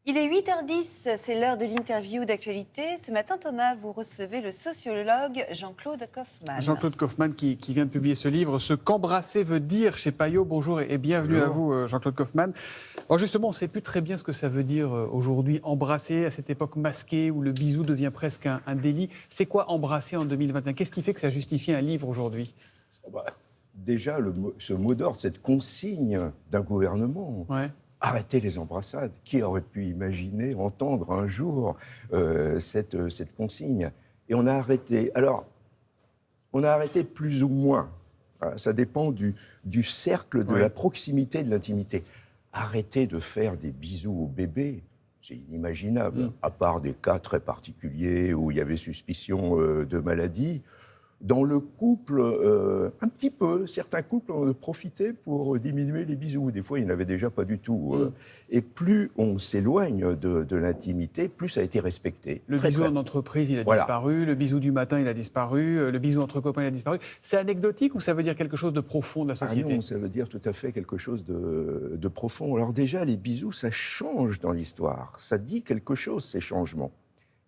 Il est 8h10, c'est l'heure de l'interview d'actualité. Ce matin, Thomas, vous recevez le sociologue Jean-Claude Kaufmann. Jean-Claude Kaufmann qui vient de publier ce livre, Ce qu'embrasser veut dire chez Payot. Bonjour et bienvenue à vous, Jean-Claude Kaufmann. Alors justement, on ne sait plus très bien ce que ça veut dire aujourd'hui, embrasser, à cette époque masquée où le bisou devient presque un délit. C'est quoi embrasser en 2021 ? Qu'est-ce qui fait que ça justifie un livre aujourd'hui ? Déjà, ce mot d'ordre, cette consigne d'un gouvernement. Ouais. Arrêtez les embrassades. Qui aurait pu imaginer entendre un jour cette consigne ? Et on a arrêté. Alors, on a arrêté plus ou moins. Ça dépend du cercle, de la proximité, de l'intimité. Arrêter de faire des bisous aux bébés, c'est inimaginable. À part des cas très particuliers où il y avait suspicion de maladie. Dans le couple, un petit peu, certains couples ont profité pour diminuer les bisous. Des fois, il n'y en avait déjà pas du tout. Et plus on s'éloigne de l'intimité, plus ça a été respecté. Le bisou en entreprise, il a disparu. Le bisou du matin, il a disparu. Le bisou entre copains, il a disparu. C'est anecdotique ou ça veut dire quelque chose de profond de la société ? Ah non, ça veut dire tout à fait quelque chose de profond. Alors déjà, les bisous, ça change dans l'histoire. Ça dit quelque chose, ces changements.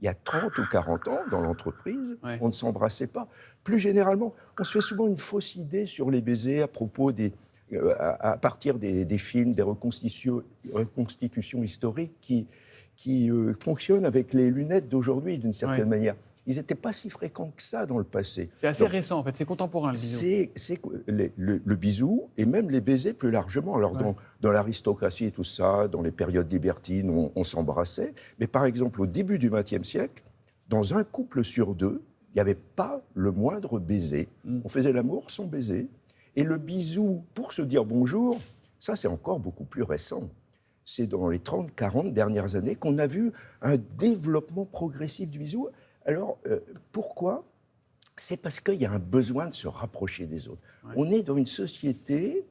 Il y a 30 ou 40 ans, dans l'entreprise, on ne s'embrassait pas. Plus généralement, on se fait souvent une fausse idée sur les baisers à propos à partir des films, des reconstitutions historiques qui fonctionnent avec les lunettes d'aujourd'hui, d'une certaine manière. Ils n'étaient pas si fréquents que ça dans le passé. C'est assez récent, en fait. C'est contemporain, le bisou. Le bisou, et même les baisers plus largement. Alors, dans l'aristocratie et tout ça, dans les périodes libertines, on s'embrassait. Mais par exemple, au début du XXe siècle, dans un couple sur deux, il n'y avait pas le moindre baiser. On faisait l'amour sans baiser. Et le bisou, pour se dire bonjour, ça, c'est encore beaucoup plus récent. C'est dans les 30-40 dernières années qu'on a vu un développement progressif du bisou. Alors, pourquoi ? C'est parce qu'il y a un besoin de se rapprocher des autres. On est dans une société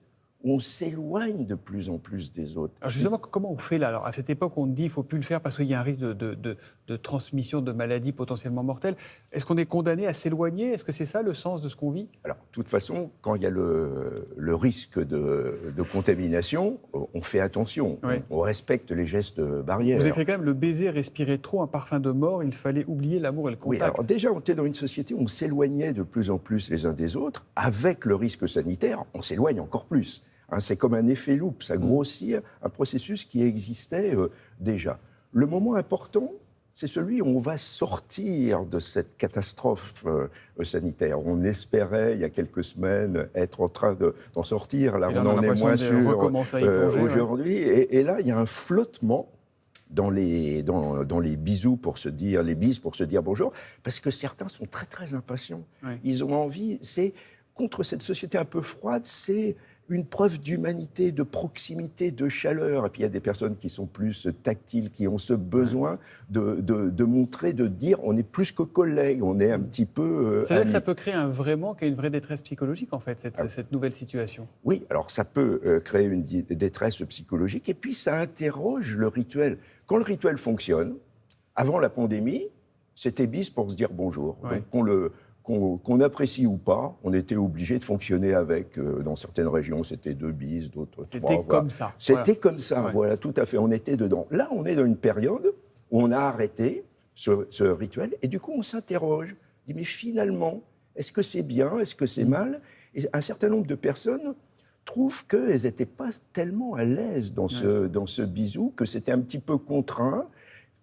où on s'éloigne de plus en plus des autres. Alors justement, comment on fait là ? Alors, à cette époque, on dit qu'il ne faut plus le faire parce qu'il y a un risque de transmission de maladies potentiellement mortelles. Est-ce qu'on est condamné à s'éloigner ? Est-ce que c'est ça le sens de ce qu'on vit ? Alors, de toute façon, quand il y a le risque de contamination, on fait attention. On respecte les gestes barrières. Vous écrivez quand même, le baiser respirait trop un parfum de mort, il fallait oublier l'amour et le contact. Oui, alors déjà, on était dans une société où on s'éloignait de plus en plus les uns des autres. Avec le risque sanitaire, on s'éloigne encore plus. C'est comme un effet loupe, ça grossit un processus qui existait déjà. Le moment important, c'est celui où on va sortir de cette catastrophe sanitaire. On espérait, il y a quelques semaines, être en train d'en sortir. Là, on en est moins sûr aujourd'hui. Et là, il y a un flottement dans les bisous pour se dire, les bises pour se dire bonjour, parce que certains sont très, très impatients. Ils ont envie, contre cette société un peu froide, c'est une preuve d'humanité, de proximité, de chaleur. Et puis il y a des personnes qui sont plus tactiles, qui ont ce besoin de montrer, de dire on est plus que collègues, on est un petit peu C'est vrai que ça peut créer un vrai manque et une vraie détresse psychologique, en fait, cette nouvelle situation. Oui, alors ça peut créer une détresse psychologique, et puis ça interroge le rituel. Quand le rituel fonctionne, avant la pandémie, c'était bis pour se dire bonjour. Donc qu'on apprécie ou pas, on était obligé de fonctionner avec, dans certaines régions, c'était 2 bises, d'autres 3. C'était comme ça. C'était comme ça, voilà, tout à fait, on était dedans. Là, on est dans une période où on a arrêté ce rituel, et du coup, on s'interroge. On dit, mais finalement, est-ce que c'est bien, est-ce que c'est mal ? Et un certain nombre de personnes trouvent qu'elles n'étaient pas tellement à l'aise dans ce bisou, que c'était un petit peu contraint.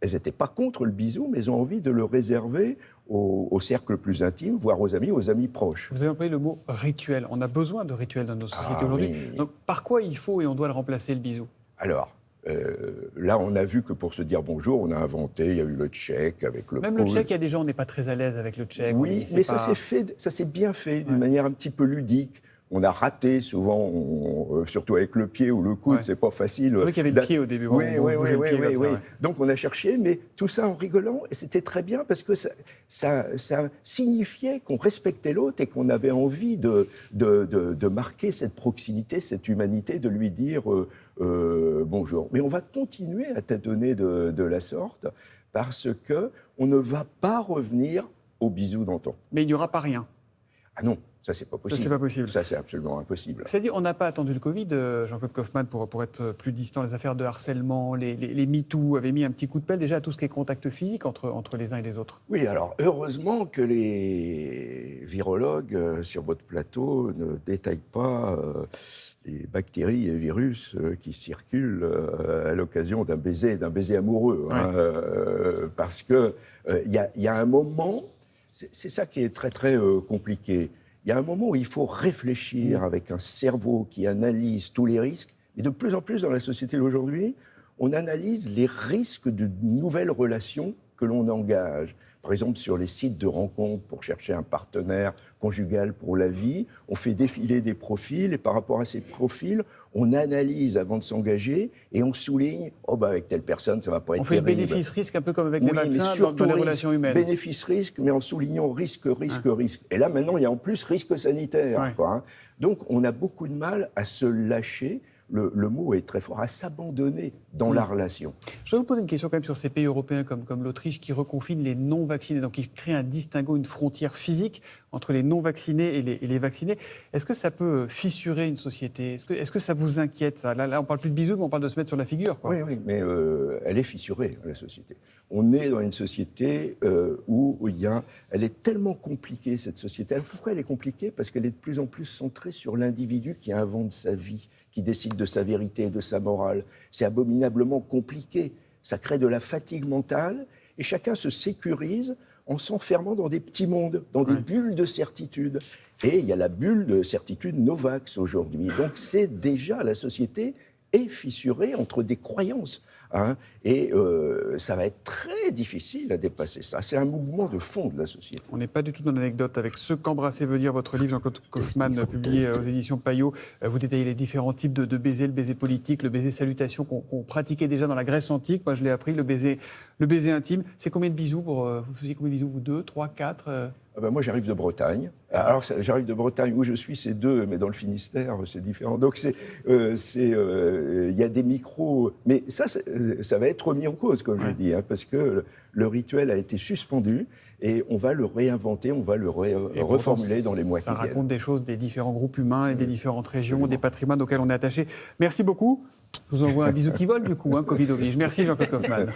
Elles n'étaient pas contre le bisou, mais elles ont envie de le réserver au cercle plus intime, voire aux amis proches. Vous avez employé le mot rituel. On a besoin de rituels dans nos sociétés aujourd'hui. Oui. Donc, par quoi il faut et on doit le remplacer, le bisou ? Alors, là, on a vu que pour se dire bonjour, on a inventé, il y a eu le tchèque avec le Même le tchèque, il y a des gens, on n'est pas très à l'aise avec le tchèque. Oui, mais ça s'est bien fait d'une manière un petit peu ludique. On a raté souvent, surtout avec le pied ou le coude, c'est pas facile. C'est vrai qu'il y avait le pied au début. Oui. Donc on a cherché, mais tout ça en rigolant, et c'était très bien parce que ça signifiait qu'on respectait l'autre et qu'on avait envie de marquer cette proximité, cette humanité, de lui dire bonjour. Mais on va continuer à tâtonner de la sorte parce qu'on ne va pas revenir au bisou d'antan. Mais il n'y aura pas rien. Ah non. Ça, c'est pas Ça, possible. c'est pas possible. Ça, c'est absolument impossible. C'est-à-dire, on n'a pas attendu le Covid, Jean-Claude Kaufmann, pour être plus distant. Les affaires de harcèlement, les MeToo avaient mis un petit coup de pelle déjà à tout ce qui est contact physique entre les uns et les autres. Oui, alors heureusement que les virologues sur votre plateau ne détaillent pas les bactéries et virus qui circulent à l'occasion d'un baiser amoureux. Ouais. Parce qu'il y a un moment, c'est ça qui est très très compliqué. Il y a un moment où il faut réfléchir avec un cerveau qui analyse tous les risques. Et de plus en plus dans la société d'aujourd'hui, on analyse les risques de nouvelles relations que l'on engage. Par exemple, sur les sites de rencontres pour chercher un partenaire conjugal pour la vie, on fait défiler des profils et par rapport à ces profils, on analyse avant de s'engager et on souligne « Oh, bah avec telle personne, ça va pas être On fait le terrible. » bénéfice-risque un peu comme avec les Oui, mais vaccins surtout dans les risque, relations humaines. Bénéfice-risque, mais en soulignant risque. Et là, maintenant, il y a en plus risque sanitaire. Ouais. Quoi, hein. Donc, on a beaucoup de mal à se lâcher. Le mot est très fort, à s'abandonner dans la relation. Je vais vous poser une question quand même sur ces pays européens comme l'Autriche qui reconfinent les non-vaccinés, donc qui créent un distinguo, une frontière physique entre les non-vaccinés et les vaccinés. Est-ce que ça peut fissurer une société ? Est-ce que ça vous inquiète, ça ? Là, on ne parle plus de bisous, mais on parle de se mettre sur la figure, quoi. Oui, mais elle est fissurée, la société. On est dans une société où elle est tellement compliquée, cette société. Alors, pourquoi elle est compliquée ? Parce qu'elle est de plus en plus centrée sur l'individu qui invente sa vie, qui décide de sa vérité et de sa morale. C'est abominablement compliqué. Ça crée de la fatigue mentale et chacun se sécurise en s'enfermant dans des petits mondes, dans des bulles de certitude. Et il y a la bulle de certitude Novax aujourd'hui. Donc c'est déjà la société est fissurée entre des croyances. Hein, et ça va être très difficile à dépasser ça. C'est un mouvement de fond de la société. On n'est pas du tout dans l'anecdote avec Ce qu'embrasser veut dire, votre livre, Jean-Claude Kaufmann, publié aux éditions Payot. Vous détaillez les différents types de baisers, le baiser politique, le baiser salutation qu'on pratiquait déjà dans la Grèce antique. Moi, je l'ai appris, le baiser intime. C'est combien de bisous vous faisiez combien de bisous, vous 2, 3, 4 Moi, j'arrive de Bretagne. Alors, j'arrive de Bretagne, où je suis, c'est 2, mais dans le Finistère, c'est différent. Donc, il y a des micros. Mais ça va être remis en cause, comme je dis, hein, parce que le rituel a été suspendu et on va le réinventer, on va le reformuler dans les mois qui viennent. Ça raconte des choses des différents groupes humains et des différentes régions, des patrimoines auxquels on est attaché. Merci beaucoup. Je vous envoie un bisou qui vole, du coup, Covid oblige. Merci, Jean-Claude Kaufmann.